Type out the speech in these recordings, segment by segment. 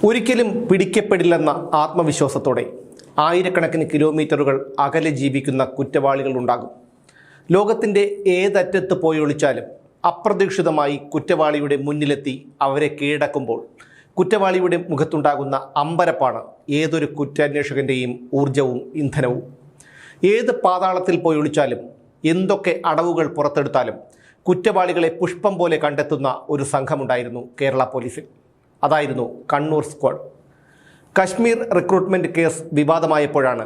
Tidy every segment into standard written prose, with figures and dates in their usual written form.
ഒരിക്കലും പിടിക്കപ്പെടില്ലെന്ന ആത്മവിശ്വാസത്തോടെ ആയിരക്കണക്കിന് കിലോമീറ്ററുകൾ അകലെ ജീവിക്കുന്ന കുറ്റവാളികൾ ഉണ്ടാകും. ലോകത്തിൻ്റെ ഏതറ്റത്ത് പോയി ഒളിച്ചാലും അപ്രതീക്ഷിതമായി കുറ്റവാളിയുടെ മുന്നിലെത്തി അവരെ കീഴടക്കുമ്പോൾ കുറ്റവാളിയുടെ മുഖത്തുണ്ടാകുന്ന അമ്പരപ്പാണ് ഏതൊരു കുറ്റാന്വേഷകൻ്റെയും ഊർജവും ഇന്ധനവും. ഏത് പാതാളത്തിൽ പോയി ഒളിച്ചാലും എന്തൊക്കെ അടവുകൾ പുറത്തെടുത്താലും കുറ്റവാളികളെ പുഷ്പം പോലെ കണ്ടെത്തുന്ന ഒരു സംഘമുണ്ടായിരുന്നു കേരള പോലീസിൽ. അതായിരുന്നു Kannur squad. Kashmir recruitment case വിവാദമായപ്പോഴാണ്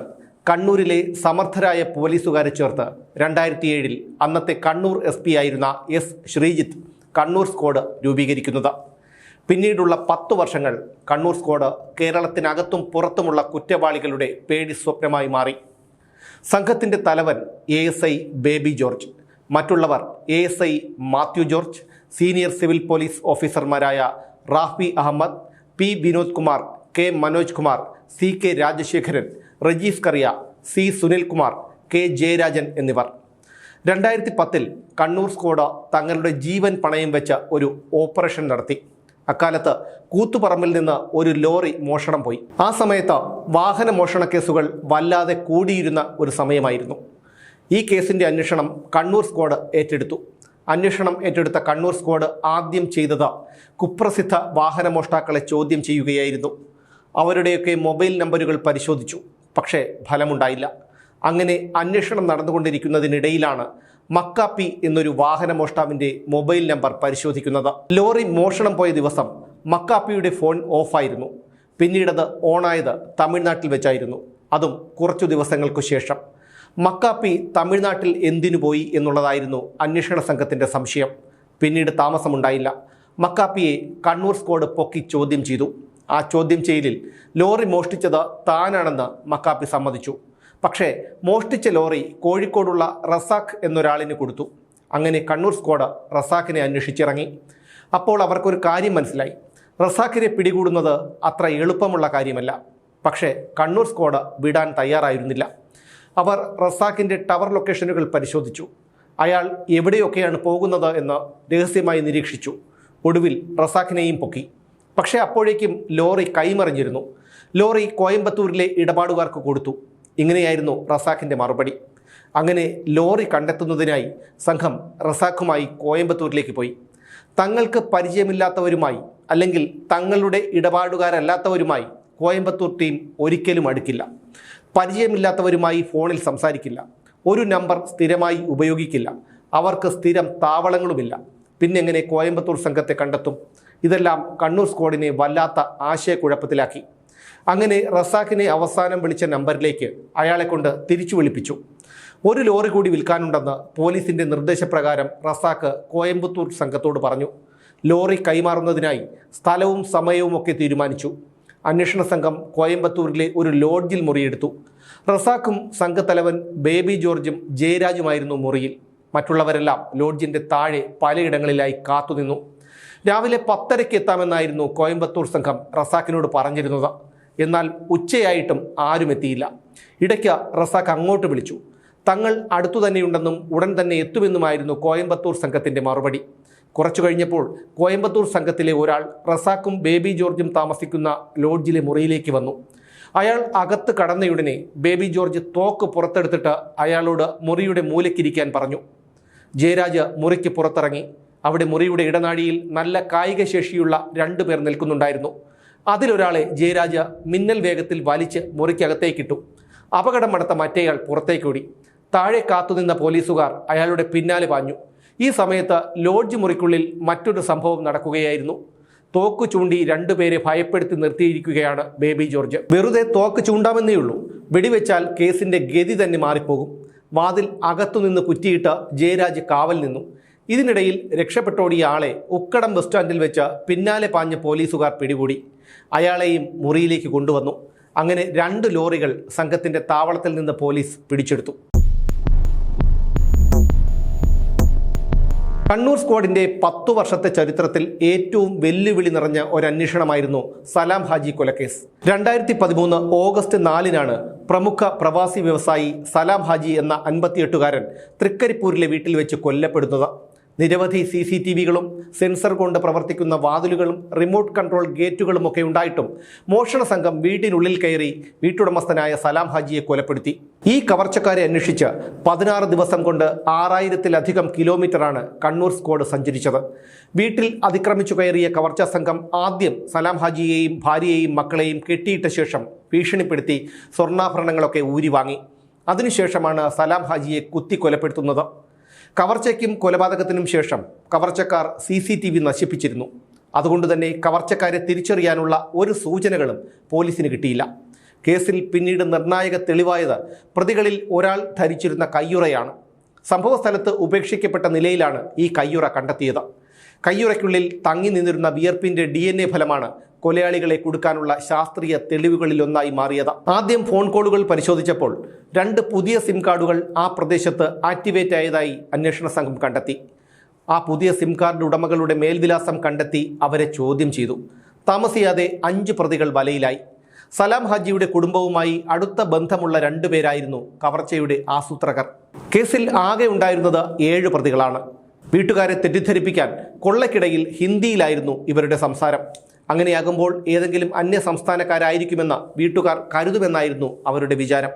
കണ്ണൂരിലെ സമർത്ഥരായ പോലീസുകാരെ ചേർത്ത് 2007 അന്നത്തെ കണ്ണൂർ SP ആയിരുന്ന S. ശ്രീജിത്ത് കണ്ണൂർ സ്ക്വാഡ് രൂപീകരിക്കുന്നത്. പിന്നീടുള്ള 10 വർഷങ്ങൾ കണ്ണൂർ സ്ക്വാഡ് കേരളത്തിനകത്തും പുറത്തുമുള്ള കുറ്റവാളികളുടെ പേടി സ്വപ്നമായി മാറി. സംഘത്തിൻ്റെ തലവൻ ASI ബേബി ജോർജ്, മറ്റുള്ളവർ ASI Mathew George, senior civil police ഓഫീസർമാരായ Rafi Ahmed, P. Vinod Kumar, K. Manoj Kumar, CK Rajasekharan, Rajeef കറിയ, C. സുനിൽകുമാർ, K. ജയരാജൻ എന്നിവർ. 2010 കണ്ണൂർ സ്ക്വാഡ് തങ്ങളുടെ ജീവൻ പണയം വെച്ച ഒരു ഓപ്പറേഷൻ നടത്തി. അക്കാലത്ത് കൂത്തുപറമ്പിൽ നിന്ന് ഒരു ലോറി മോഷണം പോയി. ആ സമയത്ത് വാഹന മോഷണ കേസുകൾ വല്ലാതെ കൂടിയിരുന്ന ഒരു സമയമായിരുന്നു. ഈ കേസിൻ്റെ അന്വേഷണം കണ്ണൂർ സ്ക്വാഡ് ഏറ്റെടുത്തു. അന്വേഷണം ഏറ്റെടുത്ത കണ്ണൂർ സ്ക്വാഡ് ആദ്യം ചെയ്തത് കുപ്രസിദ്ധ വാഹന മോഷ്ടാക്കളെ ചോദ്യം ചെയ്യുകയായിരുന്നു. അവരുടെയൊക്കെ മൊബൈൽ നമ്പറുകൾ പരിശോധിച്ചു. പക്ഷേ ഫലമുണ്ടായില്ല. അങ്ങനെ അന്വേഷണം നടന്നുകൊണ്ടിരിക്കുന്നതിനിടയിലാണ് മക്കാപ്പി എന്നൊരു വാഹന മോഷ്ടാവിൻ്റെ മൊബൈൽ നമ്പർ പരിശോധിക്കുന്നത്. ലോറി മോഷണം പോയ ദിവസം മക്കാപ്പിയുടെ ഫോൺ ഓഫായിരുന്നു. പിന്നീടത് ഓണായത് തമിഴ്നാട്ടിൽ വെച്ചായിരുന്നു, അതും കുറച്ചു ദിവസങ്ങൾക്കു ശേഷം. മക്കാപ്പി തമിഴ്നാട്ടിൽ എന്തിനു പോയി എന്നുള്ളതായിരുന്നു അന്വേഷണ സംഘത്തിൻ്റെ സംശയം. പിന്നീട് താമസമുണ്ടായില്ല. മക്കാപ്പിയെ കണ്ണൂർ സ്ക്വാഡ് പൊക്കി ചോദ്യം ചെയ്തു. ആ ചോദ്യം ചെയ്യലിൽ ലോറി മോഷ്ടിച്ചത് താനാണെന്ന് മക്കാപ്പി സമ്മതിച്ചു. പക്ഷേ മോഷ്ടിച്ച ലോറി കോഴിക്കോടുള്ള റസാഖ് എന്നൊരാളിന് കൊടുത്തു. അങ്ങനെ കണ്ണൂർ സ്ക്വാഡ് റസാഖിനെ അന്വേഷിച്ചിറങ്ങി. അപ്പോൾ അവർക്കൊരു കാര്യം മനസ്സിലായി. റസാഖിനെ പിടികൂടുന്നത് അത്ര എളുപ്പമുള്ള കാര്യമല്ല. പക്ഷേ കണ്ണൂർ സ്ക്വാഡ് വിടാൻ തയ്യാറായിരുന്നില്ല. അവർ റസാഖിൻ്റെ ടവർ ലൊക്കേഷനുകൾ പരിശോധിച്ചു. അയാൾ എവിടെയൊക്കെയാണ് പോകുന്നത് എന്ന് രഹസ്യമായി നിരീക്ഷിച്ചു. ഒടുവിൽ റസാഖിനെയും പൊക്കി. പക്ഷേ അപ്പോഴേക്കും ലോറി കൈമറിഞ്ഞിരുന്നു. ലോറി കോയമ്പത്തൂരിലെ ഇടപാടുകാർക്ക് കൊടുത്തു. ഇങ്ങനെയായിരുന്നു റസാഖിൻ്റെ മറുപടി. അങ്ങനെ ലോറി കണ്ടെത്തുന്നതിനായി സംഘം റസാഖുമായി കോയമ്പത്തൂരിലേക്ക് പോയി. തങ്ങൾക്ക് പരിചയമില്ലാത്തവരുമായി അല്ലെങ്കിൽ തങ്ങളുടെ ഇടപാടുകാരല്ലാത്തവരുമായി കോയമ്പത്തൂർ ടീം ഒരിക്കലും അടുക്കില്ല. പരിചയമില്ലാത്തവരുമായി ഫോണിൽ സംസാരിക്കില്ല. ഒരു നമ്പർ സ്ഥിരമായി ഉപയോഗിക്കില്ല. അവർക്ക് സ്ഥിരം താവളങ്ങളുമില്ല. പിന്നെങ്ങനെ കോയമ്പത്തൂർ സംഘത്തെ കണ്ടെത്തും? ഇതെല്ലാം കണ്ണൂർ സ്ക്വാഡിനെ വല്ലാത്ത ആശയക്കുഴപ്പത്തിലാക്കി. അങ്ങനെ റസാഖിനെ അവസാനം വിളിച്ച നമ്പറിലേക്ക് അയാളെ കൊണ്ട് തിരിച്ചു വിളിപ്പിച്ചു. ഒരു ലോറി കൂടി വിൽക്കാനുണ്ടെന്ന് പോലീസിൻ്റെ നിർദ്ദേശപ്രകാരം റസാഖ് കോയമ്പത്തൂർ സംഘത്തോട് പറഞ്ഞു. ലോറി കൈമാറുന്നതിനായി സ്ഥലവും സമയവും ഒക്കെ തീരുമാനിച്ചു. അന്വേഷണ സംഘം കോയമ്പത്തൂരിലെ ഒരു ലോഡ്ജിൽ മുറിയെടുത്തു. റസാഖും സംഘത്തലവൻ ബേബി ജോർജും ജയരാജുമായിരുന്നു മുറിയിൽ. മറ്റുള്ളവരെല്ലാം ലോഡ്ജിൻ്റെ താഴെ പലയിടങ്ങളിലായി കാത്തുനിന്നു. രാവിലെ 10:30 എത്താമെന്നായിരുന്നു കോയമ്പത്തൂർ സംഘം റസാഖിനോട് പറഞ്ഞിരുന്നത്. എന്നാൽ ഉച്ചയായിട്ടും ആരും എത്തിയില്ല. ഇടയ്ക്ക് റസാഖ് അങ്ങോട്ട് വിളിച്ചു. തങ്ങൾ അടുത്തു തന്നെയുണ്ടെന്നും ഉടൻ തന്നെ എത്തുമെന്നുമായിരുന്നു കോയമ്പത്തൂർ സംഘത്തിൻ്റെ മറുപടി. കുറച്ചു കഴിഞ്ഞപ്പോൾ കോയമ്പത്തൂർ സംഘത്തിലെ ഒരാൾ റസാഖും ബേബി ജോർജും താമസിക്കുന്ന ലോഡ്ജിലെ മുറിയിലേക്ക് വന്നു. അയാൾ അകത്ത് കടന്നയുടനെ ബേബി ജോർജ് തോക്ക് പുറത്തെടുത്തിട്ട് അയാളോട് മുറിയുടെ മൂലയ്ക്കിരിക്കാൻ പറഞ്ഞു. ജയരാജ് മുറിക്ക് പുറത്തിറങ്ങി. അവിടെ മുറിയുടെ ഇടനാഴിയിൽ നല്ല കായിക ശേഷിയുള്ള 2 പേർ നിൽക്കുന്നുണ്ടായിരുന്നു. അതിലൊരാളെ ജയരാജ് മിന്നൽ വേഗത്തിൽ വലിച്ച് മുറിക്കകത്തേക്കിട്ടു. അപകടം നടത്ത മറ്റേയാൾ പുറത്തേക്കോടി. താഴെ കാത്തുനിന്ന പോലീസുകാർ അയാളുടെ പിന്നാലെ പാഞ്ഞു. ഈ സമയത്ത് ലോഡ്ജ് മുറിക്കുള്ളിൽ മറ്റൊരു സംഭവം നടക്കുകയായിരുന്നു. തോക്ക് ചൂണ്ടി 2 പേരെ ഭയപ്പെടുത്തി നിർത്തിയിരിക്കുകയാണ് ബേബി ജോർജ്. വെറുതെ തോക്ക് ചൂണ്ടാമെന്നേ ഉള്ളൂ, വെടിവെച്ചാൽ കേസിൻ്റെ ഗതി തന്നെ മാറിപ്പോകും. വാതിൽ അകത്തുനിന്ന് കുറ്റിയിട്ട് ജയരാജ് കാവൽ നിന്നു. ഇതിനിടയിൽ രക്ഷപ്പെട്ടോടിയ ആളെ ഉക്കടം ബസ് സ്റ്റാൻഡിൽ വെച്ച് പിന്നാലെ പാഞ്ഞ പോലീസുകാർ പിടികൂടി. അയാളെയും മുറിയിലേക്ക് കൊണ്ടുവന്നു. അങ്ങനെ 2 ലോറികൾ സംഘത്തിൻ്റെ താവളത്തിൽ നിന്ന് പോലീസ് പിടിച്ചെടുത്തു. കണ്ണൂർ സ്ക്വാഡിൻ്റെ 10 വർഷത്തെ ചരിത്രത്തിൽ ഏറ്റവും വെല്ലുവിളി നിറഞ്ഞ ഒരു അന്വേഷണമായിരുന്നു സലാം ഹാജി കൊലക്കേസ്. 2013 ഓഗസ്റ്റ് 4-നാണ് പ്രമുഖ പ്രവാസി വ്യവസായി സലാം ഹാജി എന്ന 58-കാരൻ തൃക്കരിപ്പൂരിലെ വീട്ടിൽ വെച്ച് കൊല്ലപ്പെടുന്നത്. നിരവധി CCTVകളും സെൻസർ കൊണ്ട് പ്രവർത്തിക്കുന്ന വാതിലുകളും റിമോട്ട് കൺട്രോൾ ഗേറ്റുകളും ഒക്കെ ഉണ്ടായിട്ടും മോഷണ സംഘം വീട്ടിനുള്ളിൽ കയറി വീട്ടുടമസ്ഥനായ സലാം ഹാജിയെ കൊലപ്പെടുത്തി. ഈ കവർച്ചക്കാരെ അന്വേഷിച്ച് 16 ദിവസം കൊണ്ട് 6000-ലധികം കിലോമീറ്ററാണ് കണ്ണൂർ സ്ക്വാഡ് സഞ്ചരിച്ചത്. വീട്ടിൽ അതിക്രമിച്ചു കയറിയ കവർച്ചാ സംഘം ആദ്യം സലാം ഹാജിയെയും ഭാര്യയെയും മക്കളെയും കെട്ടിയിട്ട ശേഷം ഭീഷണിപ്പെടുത്തി സ്വർണ്ണാഭരണങ്ങളൊക്കെ ഊരി വാങ്ങി. അതിനുശേഷമാണ് സലാം ഹാജിയെ കുത്തിക്കൊലപ്പെടുത്തുന്നത്. കവർച്ചയ്ക്കും കൊലപാതകത്തിനും ശേഷം കവർച്ചക്കാർ CCTV നശിപ്പിച്ചിരുന്നു. അതുകൊണ്ട് തന്നെ കവർച്ചക്കാരെ തിരിച്ചറിയാനുള്ള ഒരു സൂചനകളും പോലീസിന് കിട്ടിയില്ല. കേസിൽ പിന്നീട് നിർണായക തെളിവായത് പ്രതികളിൽ ഒരാൾ ധരിച്ചിരുന്ന കയ്യുറയാണ്. സംഭവ സ്ഥലത്ത് ഉപേക്ഷിക്കപ്പെട്ട നിലയിലാണ് ഈ കയ്യുറ കണ്ടെത്തിയത്. കയ്യുറയ്ക്കുള്ളിൽ തങ്ങി നിന്നിരുന്ന വിയർപ്പിൻ്റെ DNA ഫലമാണ് കൊലയാളികളെ കുടുക്കാനുള്ള ശാസ്ത്രീയ തെളിവുകളിലൊന്നായി മാറിയത്. ആദ്യം ഫോൺ കോളുകൾ പരിശോധിച്ചപ്പോൾ 2 പുതിയ സിം കാർഡുകൾ ആ പ്രദേശത്ത് ആക്ടിവേറ്റ് ആയതായി അന്വേഷണ സംഘം കണ്ടെത്തി. ആ പുതിയ സിം കാർഡ് ഉടമകളുടെ മേൽവിലാസം കണ്ടെത്തി അവരെ ചോദ്യം ചെയ്തു. താമസിയാതെ 5 പ്രതികൾ വലയിലായി. സലാം ഹാജിയുടെ കുടുംബവുമായി അടുത്ത ബന്ധമുള്ള 2 പേരായിരുന്നു കവർച്ചയുടെ ആസൂത്രകർ. കേസിൽ ആകെ ഉണ്ടായിരുന്നത് 7 പ്രതികളാണ്. വീട്ടുകാരെ തെറ്റിദ്ധരിപ്പിക്കാൻ കൊള്ളക്കിടയിൽ ഹിന്ദിയിലായിരുന്നു ഇവരുടെ സംസാരം. അങ്ങനെയാകുമ്പോൾ ഏതെങ്കിലും അന്യ സംസ്ഥാനക്കാരായിരിക്കുമെന്ന് വീട്ടുകാർ കരുതുമെന്നായിരുന്നു അവരുടെ വിചാരം.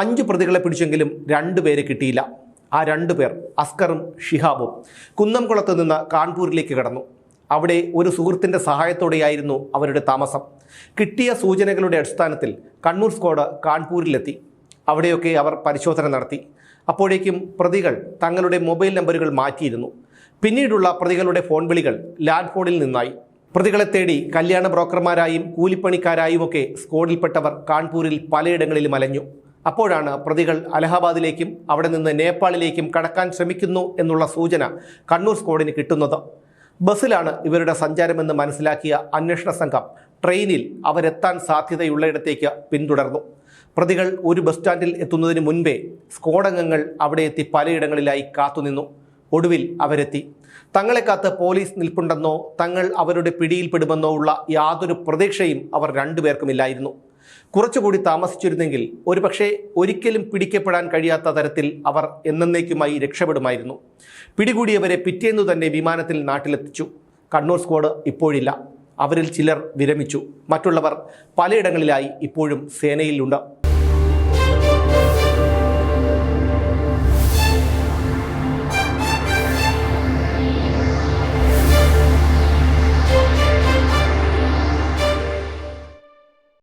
5 പ്രതികളെ പിടിച്ചെങ്കിലും 2 പേരെ കിട്ടിയില്ല. ആ 2 പേർ അസ്കറും ഷിഹാബും കുന്നംകുളത്ത് നിന്ന് കാൺപൂരിലേക്ക് കടന്നു. അവിടെ ഒരു സുഹൃത്തിൻ്റെ സഹായത്തോടെയായിരുന്നു അവരുടെ താമസം. കിട്ടിയ സൂചനകളുടെ അടിസ്ഥാനത്തിൽ കണ്ണൂർ സ്ക്വാഡ് കാൺപൂരിലെത്തി. അവിടെയൊക്കെ അവർ പരിശോധന നടത്തി. അപ്പോഴേക്കും പ്രതികൾ തങ്ങളുടെ മൊബൈൽ നമ്പറുകൾ മാറ്റിയിരുന്നു. പിന്നീടുള്ള പ്രതികളുടെ ഫോൺ വിളികൾ ലാൻഡ് ഫോണിൽ നിന്നായി. പ്രതികളെ തേടി കല്യാണ ബ്രോക്കർമാരായും കൂലിപ്പണിക്കാരായുമൊക്കെ സ്ക്വാഡിൽപ്പെട്ടവർ കാൺപൂരിൽ പലയിടങ്ങളിലും അലഞ്ഞു. അപ്പോഴാണ് പ്രതികൾ അലഹാബാദിലേക്കും അവിടെ നിന്ന് നേപ്പാളിലേക്കും കടക്കാൻ ശ്രമിക്കുന്നു എന്നുള്ള സൂചന കണ്ണൂർ സ്ക്വാഡിന് കിട്ടുന്നത്. ബസ്സിലാണ് ഇവരുടെ സഞ്ചാരമെന്ന് മനസ്സിലാക്കിയ അന്വേഷണ സംഘം ട്രെയിനിൽ അവരെത്താൻ സാധ്യതയുള്ളയിടത്തേക്ക് പിന്തുടർന്നു. പ്രതികൾ ഒരു ബസ് സ്റ്റാൻഡിൽ എത്തുന്നതിന് മുൻപേ സ്ക്വാഡ് അംഗങ്ങൾ അവിടെ എത്തി പലയിടങ്ങളിലായി കാത്തുനിന്നു. ഒടുവിൽ അവരെത്തി. തങ്ങളെ കാത്ത് പോലീസ് നിൽപ്പുണ്ടെന്നോ തങ്ങൾ അവരുടെ പിടിയിൽപ്പെടുമെന്നോ ഉള്ള യാതൊരു പ്രതീക്ഷയും അവർ 2 പേർക്കുമില്ലായിരുന്നു. കുറച്ചുകൂടി താമസിച്ചിരുന്നെങ്കിൽ ഒരുപക്ഷെ ഒരിക്കലും പിടിക്കപ്പെടാൻ കഴിയാത്ത തരത്തിൽ അവർ എന്നേക്കുമായി രക്ഷപ്പെടുമായിരുന്നു. പിടികൂടിയവരെ പിറ്റേന്നു തന്നെ വിമാനത്തിൽ നാട്ടിലെത്തിച്ചു. കണ്ണൂർ സ്ക്വാഡ് ഇപ്പോഴില്ല. അവരിൽ ചിലർ വിരമിച്ചു. മറ്റുള്ളവർ പലയിടങ്ങളിലായി ഇപ്പോഴും സേനയിലുണ്ട്.